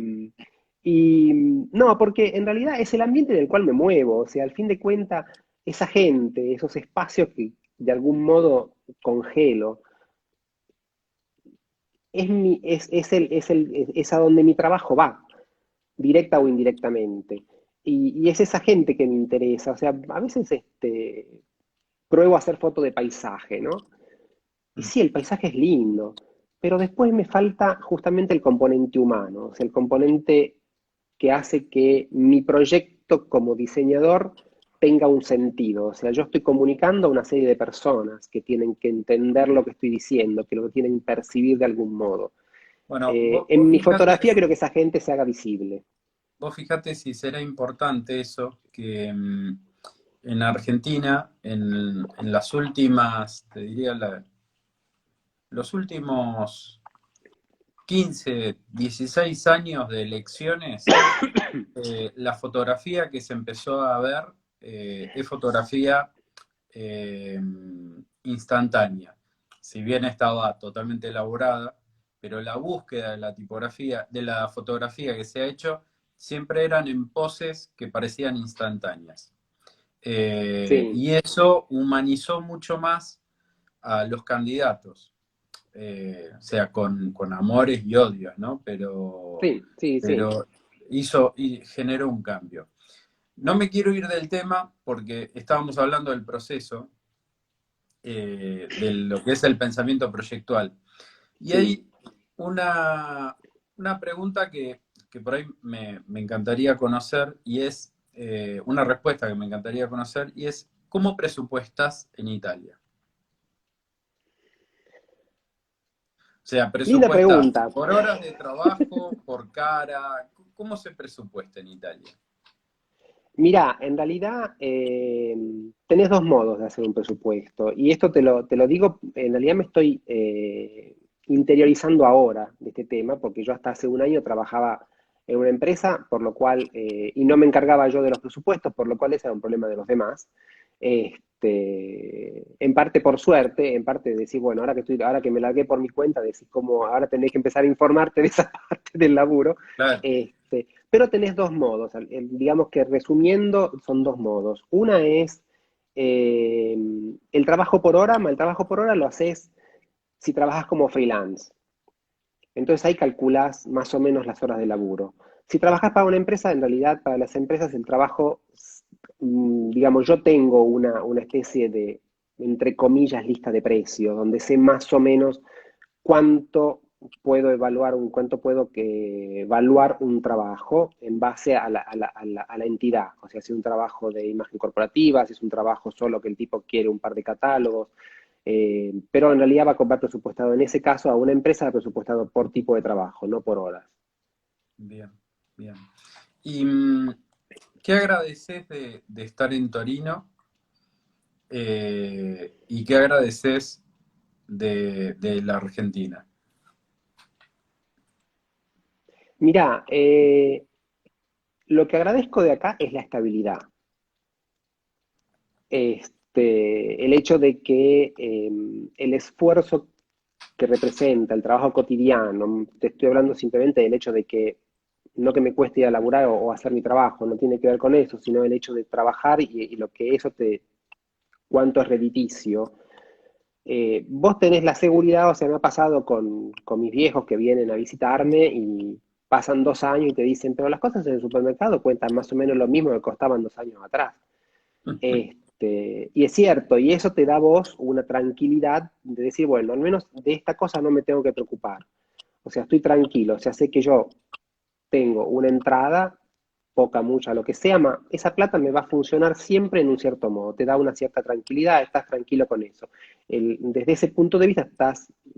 y no, porque en realidad es el ambiente en el cual me muevo, o sea, al fin de cuentas, esa gente, esos espacios que de algún modo congelo, es a donde mi trabajo va, directa o indirectamente. Y es esa gente que me interesa, o sea, a veces pruebo a hacer foto de paisaje, ¿no? Y Mm. sí, el paisaje es lindo, pero después me falta justamente el componente humano, o sea, el componente que hace que mi proyecto como diseñador tenga un sentido. O sea, yo estoy comunicando a una serie de personas que tienen que entender lo que estoy diciendo, que lo tienen que percibir de algún modo. Bueno, En mi fotografía creo que esa gente se haga visible. vos fijate si será importante eso, que en Argentina, en las últimas, te diría, los últimos 15, 16 años de elecciones, la fotografía que se empezó a ver es fotografía eh, instantánea. Si bien estaba totalmente elaborada, pero la búsqueda de la tipografía, de la fotografía que se ha hecho, siempre eran en poses que parecían instantáneas. Sí, Y eso humanizó mucho más a los candidatos, o sea, con amores y odios, ¿no? sí, sí, sí. Pero hizo y generó un cambio. No me quiero ir del tema porque estábamos hablando del proceso de lo que es el pensamiento proyectual. Y Sí. hay una pregunta que por ahí me encantaría conocer y es una respuesta que me encantaría conocer y es ¿cómo presupuestas en Italia? O sea, Linda presupuestas pregunta. por horas de trabajo, por cara, ¿cómo se presupuesta en Italia? Mira, en realidad tenés dos modos de hacer un presupuesto. Y esto te lo digo, en realidad me estoy interiorizando ahora de este tema, porque yo hasta hace un año trabajaba en una empresa, por lo cual, y no me encargaba yo de los presupuestos, por lo cual ese era un problema de los demás. En parte por suerte, en parte de decir, bueno, ahora que me largué por mi cuenta, decir cómo ahora tenés que empezar a informarte de esa parte del laburo. Claro, Pero tenés dos modos, digamos que resumiendo son dos modos. Una es eh, el trabajo por hora, el trabajo por hora lo haces si trabajas como freelance. Entonces ahí calculás más o menos las horas de laburo. Si trabajas para una empresa, en realidad para las empresas el trabajo, digamos, yo tengo una especie de, entre comillas, lista de precios, donde sé más o menos cuánto cuánto puedo evaluar un trabajo en base a la entidad. O sea, si es un trabajo de imagen corporativa, si es un trabajo solo que el tipo quiere un par de catálogos, pero en realidad va presupuestado en ese caso a una empresa, va presupuestado por tipo de trabajo, no por horas. bien, bien. ¿Y qué agradeces de estar en Torino? ¿Y qué agradeces de la Argentina? Mira, lo que agradezco de acá es la estabilidad. El hecho de que el esfuerzo que representa el trabajo cotidiano, te estoy hablando simplemente del hecho de que no que me cueste ir a laburar o hacer mi trabajo, no tiene que ver con eso, sino el hecho de trabajar y lo que eso cuánto es rediticio. Vos tenés la seguridad, o sea, me ha pasado con mis viejos que vienen a visitarme y pasan 2 años y te dicen, pero las cosas en el supermercado cuentan más o menos lo mismo que costaban 2 años atrás. Y es cierto, y eso te da a vos una tranquilidad de decir, bueno, al menos de esta cosa no me tengo que preocupar. O sea, estoy tranquilo, o sea, sé que yo tengo una entrada, poca, mucha, lo que sea, esa plata me va a funcionar siempre en un cierto modo, te da una cierta tranquilidad, estás tranquilo con eso. Desde ese punto de vista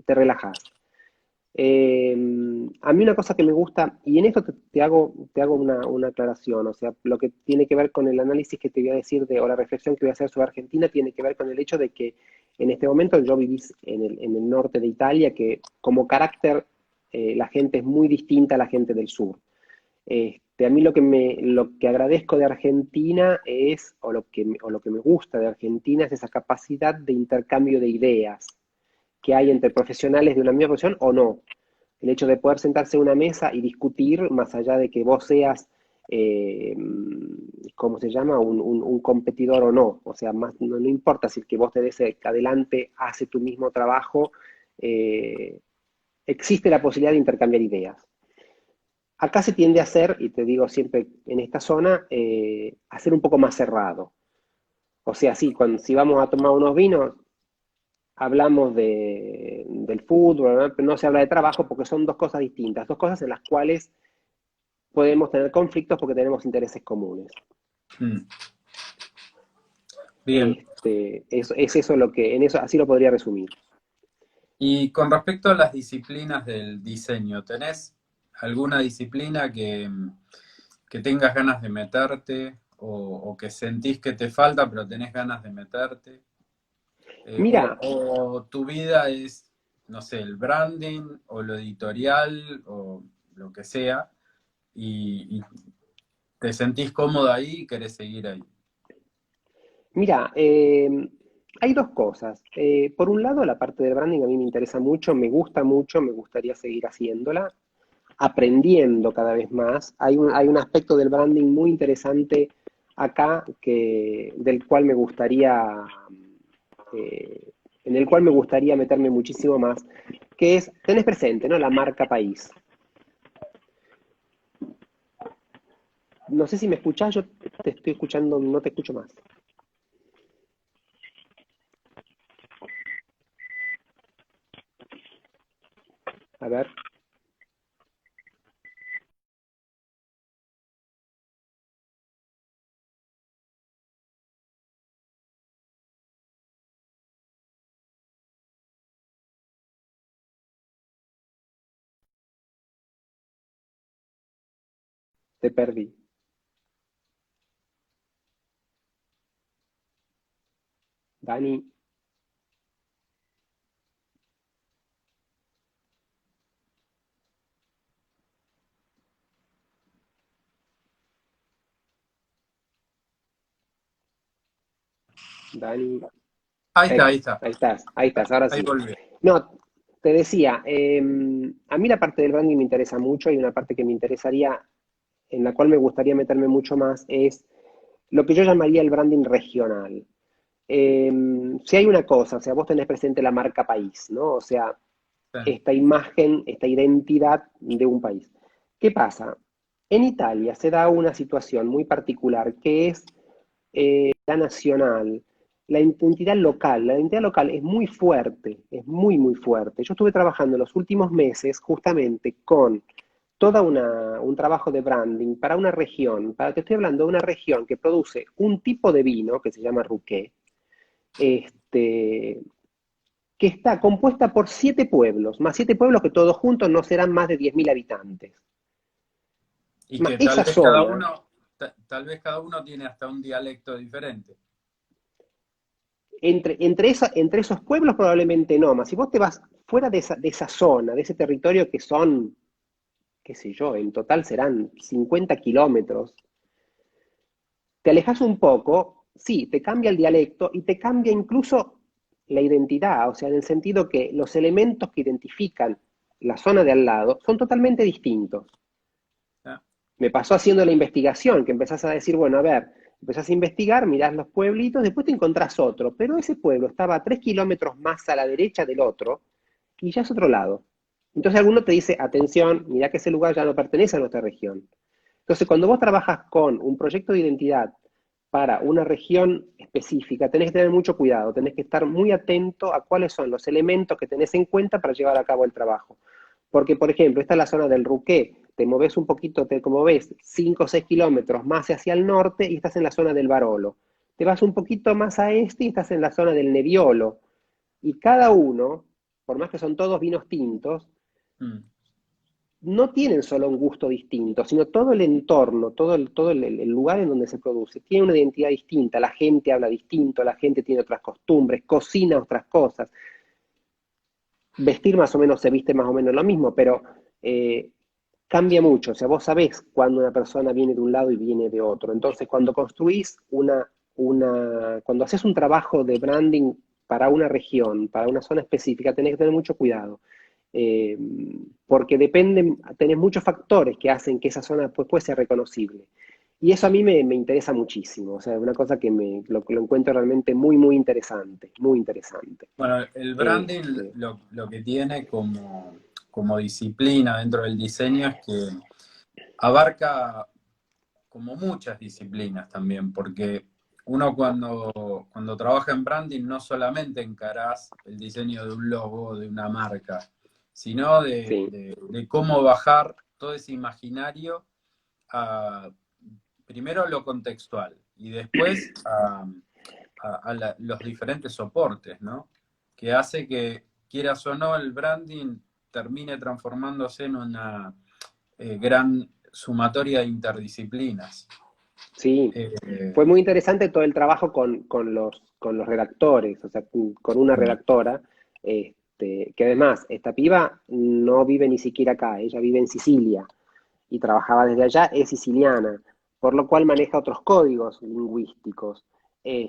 te relajas. Eh, a mí una cosa que me gusta, y en esto te hago una aclaración, o sea, lo que tiene que ver con el análisis que te voy a decir o la reflexión que voy a hacer sobre Argentina, tiene que ver con el hecho de que en este momento yo vivís en el norte de Italia, que como carácter la gente es muy distinta a la gente del sur. A mí lo que agradezco de Argentina es, o lo que me gusta de Argentina es esa capacidad de intercambio de ideas que hay entre profesionales de una misma profesión o no. El hecho de poder sentarse a una mesa y discutir, más allá de que vos seas, eh, ¿cómo se llama?, un competidor o no. O sea, no importa si el que vos te des adelante hace tu mismo trabajo, eh, existe la posibilidad de intercambiar ideas. Acá se tiende a hacer, y te digo siempre en esta zona, a ser un poco más cerrado. O sea, sí, si vamos a tomar unos vinos, hablamos del fútbol, ¿no? Pero no se habla de trabajo porque son dos cosas distintas, dos cosas en las cuales podemos tener conflictos porque tenemos intereses comunes. Mm, bien. Es eso lo que, en eso, así lo podría resumir. Y con respecto a las disciplinas del diseño, ¿tenés alguna disciplina que tengas ganas de meterte o que sentís que te falta pero tenés ganas de meterte? Mira, O tu vida es, no sé, el branding o lo editorial o lo que sea y te sentís cómodo ahí y querés seguir ahí. mira, hay dos cosas. Por un lado, la parte del branding a mí me interesa mucho, me gusta mucho, me gustaría seguir haciéndola, aprendiendo cada vez más. Hay un aspecto del branding muy interesante acá del cual me gustaría, eh, en el cual me gustaría meterme muchísimo más, que es, tenés presente, ¿no? La marca país. No sé si me escuchás, yo te estoy escuchando, no te escucho más. A ver, te perdí. Dani, Dani. Ahí está, ahí está. Ahí estás, ahora Ahí sí. volví. No, te decía, a mí la parte del branding me interesa mucho y una parte que me interesaría, en la cual me gustaría meterme mucho más, es lo que yo llamaría el branding regional. Si hay una cosa, o sea, vos tenés presente la marca país, ¿no? O sea, Sí. esta imagen, esta identidad de un país. ¿Qué pasa? En Italia se da una situación muy particular que es la nacional, la identidad local. La identidad local es muy fuerte, es muy, muy fuerte. Yo estuve trabajando en los últimos meses justamente con un trabajo de branding para una región, te estoy hablando de una región que produce un tipo de vino que se llama Ruqué, este, que está compuesta por 7 pueblos, más 7 pueblos que todos juntos no serán más de 10.000 habitantes. Y Más que esa zona, tal vez cada uno tiene hasta un dialecto diferente. entre esos pueblos probablemente no, más si vos te vas fuera de esa zona, de ese territorio que son, qué sé yo, en total serán 50 kilómetros, te alejas un poco, sí, te cambia el dialecto y te cambia incluso la identidad, o sea, en el sentido que los elementos que identifican la zona de al lado son totalmente distintos. ¿Eh? Me pasó haciendo la investigación, que empezás a decir, bueno, a ver, empezás a investigar, mirás los pueblitos, después te encontrás otro, pero ese pueblo estaba a 3 kilómetros más a la derecha del otro y ya es otro lado. Entonces alguno te dice, atención, mirá que ese lugar ya no pertenece a nuestra región. Entonces, cuando vos trabajas con un proyecto de identidad para una región específica, tenés que tener mucho cuidado, tenés que estar muy atento a cuáles son los elementos que tenés en cuenta para llevar a cabo el trabajo. Porque, por ejemplo, esta es la zona del Ruqué, te moves un poquito, como ves, 5 o 6 kilómetros más hacia el norte y estás en la zona del Barolo. Te vas un poquito más a este y estás en la zona del Nebbiolo. Y cada uno, por más que son todos vinos tintos, Mm. no tienen solo un gusto distinto, sino todo el entorno, todo el lugar en donde se produce, tiene una identidad distinta, la gente habla distinto, la gente tiene otras costumbres, cocina otras cosas, vestir más o menos se viste más o menos lo mismo, pero eh, cambia mucho, o sea, vos sabés cuando una persona viene de un lado y viene de otro, entonces cuando construís cuando haces un trabajo de branding para una región, para una zona específica, tenés que tener mucho cuidado eh, porque tenés muchos factores que hacen que esa zona después pueda ser reconocible. Y eso a mí me interesa muchísimo, o sea, es una cosa que lo encuentro realmente muy, muy interesante, muy interesante. Bueno, el branding Este, lo que tiene como disciplina dentro del diseño es que abarca como muchas disciplinas también, porque uno cuando trabaja en branding no solamente encarás el diseño de un logo, de una marca, sino sí, de cómo bajar todo ese imaginario a, primero lo contextual y después a los diferentes soportes, ¿no? Que hace que, quieras o no, el branding termine transformándose en una gran sumatoria de interdisciplinas. sí. Eh, Fue muy interesante todo el trabajo con los redactores, o sea, con una redactora, que además, esta piba no vive ni siquiera acá, ella vive en Sicilia y trabajaba desde allá, es siciliana, por lo cual maneja otros códigos lingüísticos.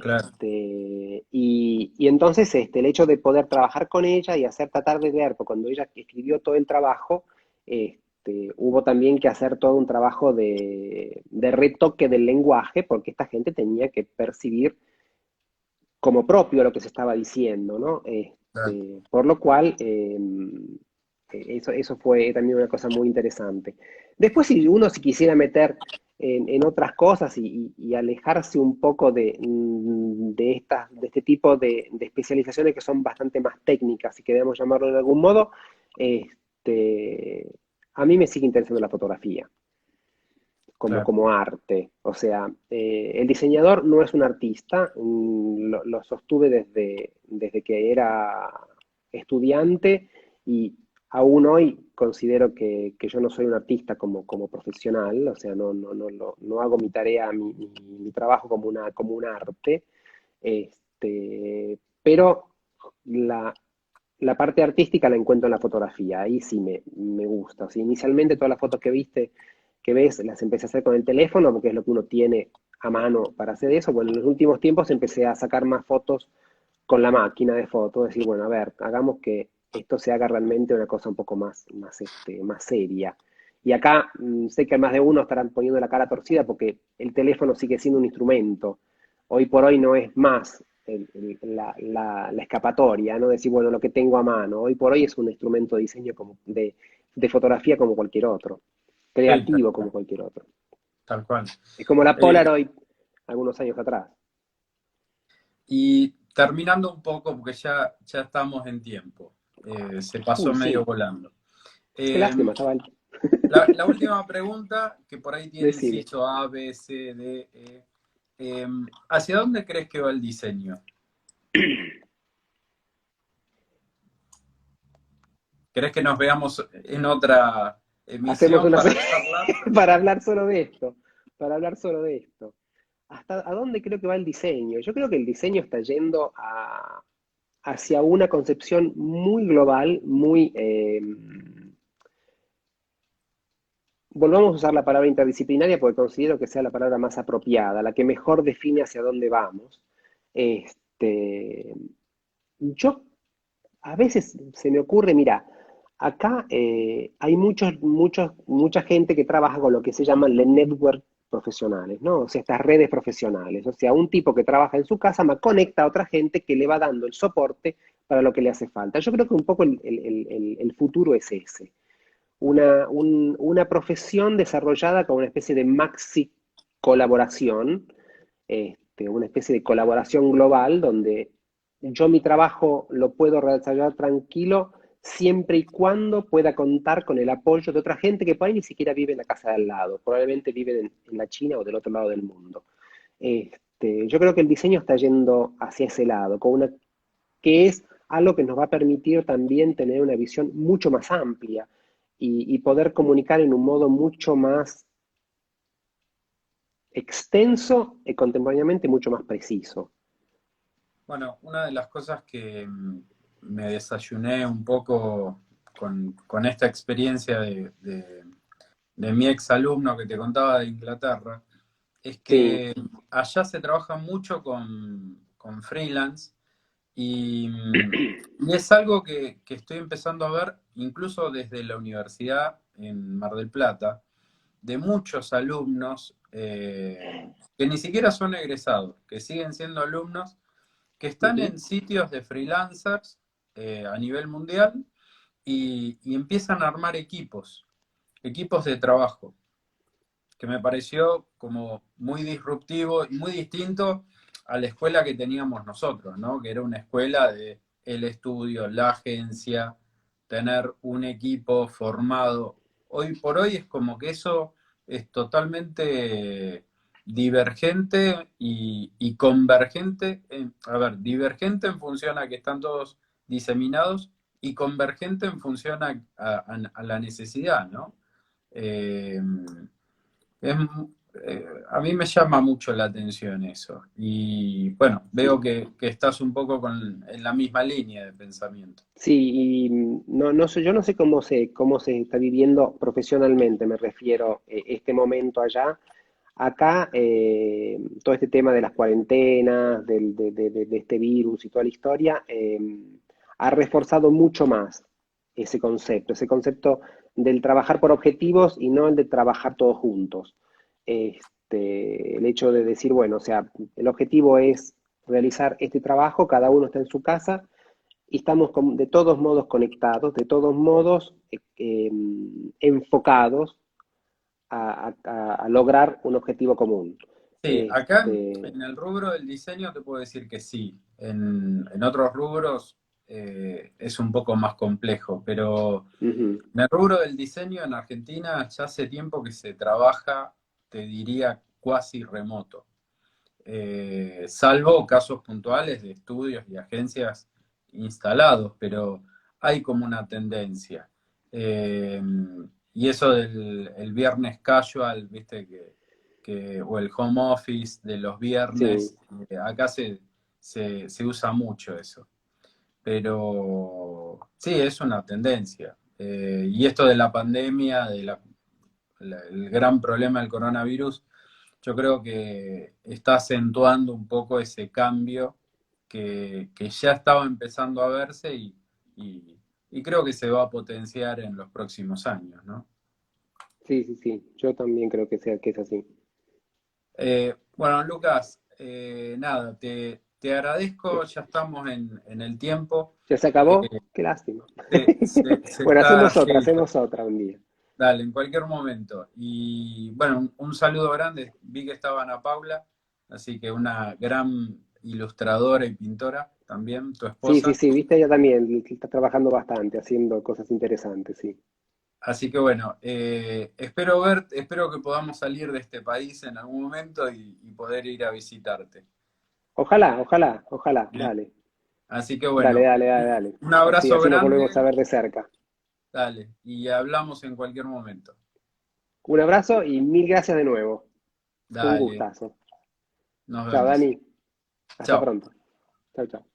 claro, Y entonces el hecho de poder trabajar con ella y hacer tratar de ver, porque cuando ella escribió todo el trabajo, hubo también que hacer todo un trabajo de retoque del lenguaje, porque esta gente tenía que percibir como propio lo que se estaba diciendo, ¿no? claro. Por lo cual, eso fue también una cosa muy interesante. Después, si uno se quisiera meter en otras cosas y alejarse un poco de este tipo de especializaciones que son bastante más técnicas, si queremos llamarlo de algún modo, a mí me sigue interesando la fotografía Claro. como arte. O sea, el diseñador no es un artista, lo sostuve desde que era estudiante y aún hoy considero que yo no soy un artista como profesional, o sea, no hago mi tarea, mi trabajo como un arte, pero la, la parte artística la encuentro en la fotografía, ahí sí me gusta. O sea, inicialmente todas las fotos que ves, las empecé a hacer con el teléfono, porque es lo que uno tiene a mano para hacer eso. Bueno, en los últimos tiempos empecé a sacar más fotos con la máquina de fotos, decir, bueno, a ver, hagamos que esto se haga realmente una cosa un poco más seria. Y acá sé que más de uno estarán poniendo la cara torcida porque el teléfono sigue siendo un instrumento. Hoy por hoy no es más la escapatoria, ¿no? Decir, bueno, lo que tengo a mano. Hoy por hoy es un instrumento de diseño de fotografía como cualquier otro, Sí, creativo como cualquier otro. tal cual. Es como la Eh, Polaroid algunos años atrás. y terminando un poco, porque ya estamos en tiempo, se pasó medio Sí, volando. qué Eh, lástima, chaval. la última pregunta, que por ahí tiene Decime. inciso A, B, C, D, E. ¿Hacia dónde crees que va el diseño? ¿Crees que nos veamos en otra Hacemos emisión una para charlar? para hablar solo de esto, para hablar solo de esto. ¿Hasta a dónde creo que va el diseño? Yo creo que el diseño está yendo hacia una concepción muy global, volvamos a usar la palabra interdisciplinaria porque considero que sea la palabra más apropiada, la que mejor define hacia dónde vamos. Este, yo a veces se me ocurre, mira, acá hay mucha gente que trabaja con lo que se llaman los network profesionales, ¿no? O sea, estas redes profesionales. O sea, un tipo que trabaja en su casa me conecta a otra gente que le va dando el soporte para lo que le hace falta. Yo creo que un poco el futuro es ese. Una profesión desarrollada como una especie de maxi colaboración, una especie de colaboración global donde yo mi trabajo lo puedo realizar tranquilo siempre y cuando pueda contar con el apoyo de otra gente que por ahí ni siquiera vive en la casa de al lado, probablemente vive en la China o del otro lado del mundo. Yo creo que el diseño está yendo hacia ese lado, que es algo que nos va a permitir también tener una visión mucho más amplia y poder comunicar en un modo mucho más extenso y contemporáneamente mucho más preciso. Bueno, una de las cosas que me desayuné un poco con esta experiencia de mi ex alumno que te contaba de Inglaterra, es Sí, que allá se trabaja mucho con freelance y es algo que estoy empezando a ver incluso desde la universidad en Mar del Plata, de muchos alumnos que ni siquiera son egresados, que siguen siendo alumnos, que están ujú, en sitios de freelancers a nivel mundial y empiezan a armar equipos de trabajo, que me pareció como muy disruptivo y muy distinto a la escuela que teníamos nosotros, ¿no? Que era una escuela de el estudio, la agencia, tener un equipo formado. Hoy por hoy es como que eso es totalmente divergente y convergente, a ver, divergente en función a que están todos diseminados y convergente en función a la necesidad, ¿no? Eh, es, a mí me llama mucho la atención eso. Y bueno, veo sí. que estás un poco en la misma línea de pensamiento. Sí, y no sé, yo no sé cómo se está viviendo profesionalmente, me refiero este momento allá. Acá, todo este tema de las cuarentenas, de este virus y toda la historia, ha reforzado mucho más ese concepto del trabajar por objetivos y no el de trabajar todos juntos. El hecho de decir, bueno, o sea, el objetivo es realizar este trabajo, cada uno está en su casa y estamos de todos modos conectados, de todos modos enfocados a lograr un objetivo común. Sí, acá Este, en el rubro del diseño te puedo decir que sí. En otros rubros es un poco más complejo, pero Ujú. en el rubro del diseño en Argentina ya hace tiempo que se trabaja, te diría, cuasi remoto. Salvo casos puntuales de estudios y agencias instalados, pero hay como una tendencia. Eh, y eso del el viernes casual, viste, o el home office de los Sí, viernes, acá se usa mucho eso. Pero sí, es una tendencia. Y esto de la pandemia, el gran problema del coronavirus, yo creo que está acentuando un poco ese cambio que ya estaba empezando a verse y- y creo que se va a potenciar en los próximos años, ¿no? sí, sí, sí. Yo también creo que es así. Bueno, Lucas, nada, te agradezco, ya estamos en el tiempo. ¿Ya se Eh, acabó? Qué lástima. se Bueno, está, sí, hacemos otra un día. dale, en cualquier momento. Y bueno, un saludo grande. Vi que estaba Ana Paula, así que una gran ilustradora y pintora también, tu Sí, sí, esposa. sí, viste, ella también está trabajando bastante, haciendo cosas interesantes, sí. Así que bueno, espero que podamos salir de este país en algún momento y poder ir a visitarte. Ojalá, ojalá, ojalá, Bien. dale, Así que dale, bueno, dale, dale, dale. un Así, abrazo así nos grande, volvemos a ver de cerca. dale, y hablamos en cualquier momento. Un abrazo y mil gracias de nuevo. Fue un Dale, gustazo. nos Chao, vemos. Dani. Hasta Chao. pronto. Chao, chao.